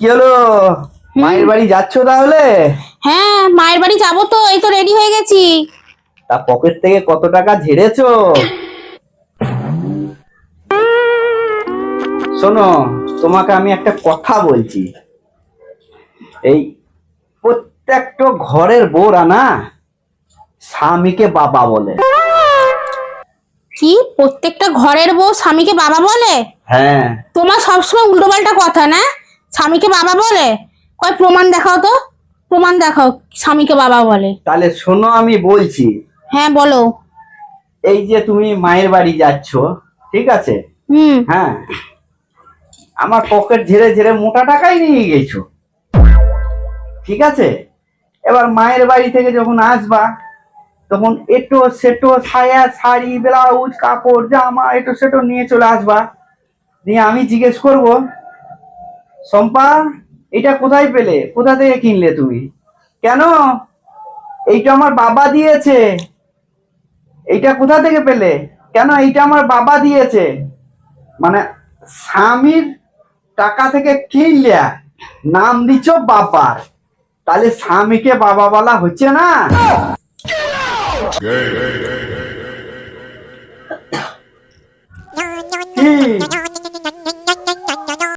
কি হলো? মায়ের বাড়ি যাচ্ছ তাহলে? হ্যাঁ, মায়ের বাড়ি যাবো তো, এই তো রেডি হয়ে গেছি। তা পকেট থেকে কত টাকা ঝেড়েছো? শোনো, তোমাকে আমি একটা কথা বলছি। এই প্রত্যেকটা ঘরের বউরা না স্বামীকে বাবা বলে। কি, প্রত্যেকটা ঘরের বউ স্বামীকে বাবা বলে? হ্যাঁ। তোমার সবসময় উল্টোপাল্টা কথা না? স্বামীকে বাবা বলে? কয় প্রমাণ দেখাও তো, প্রমাণ দেখাও স্বামীকে বাবা বলে। তাহলে শোনো, আমি বলছি। হ্যাঁ বলো। এই যে তুমি মায়ের বাড়ি যাচ্ছ, ঠিক আছে? হুম। হ্যাঁ, আমার পকেট ঝেড়ে ঝেড়ে মোটা টাকাই নিয়ে গেছো, ঠিক আছে? এবার মায়ের বাড়ি থেকে যখন আসবা, তখন এটো সেটো সায়া শাড়ি ব্লাউজ কাপড় জামা এটো সেটো নিয়ে চলে আসবা। দিয়ে আমি জিজ্ঞেস করব, শম্পা এটা কোথায় পেলে, কোথা থেকে কিনলে তুমি? কেন? এইটা আমার বাবা দিয়েছে। এইটা কোথা থেকে পেলে? কেন? এইটা আমার বাবা দিয়েছে। মানে স্বামীর টাকা থেকে কিনলে নাম দিচ্ছ বাবার, তাহলে স্বামীকে বাবা বলা হচ্ছে না?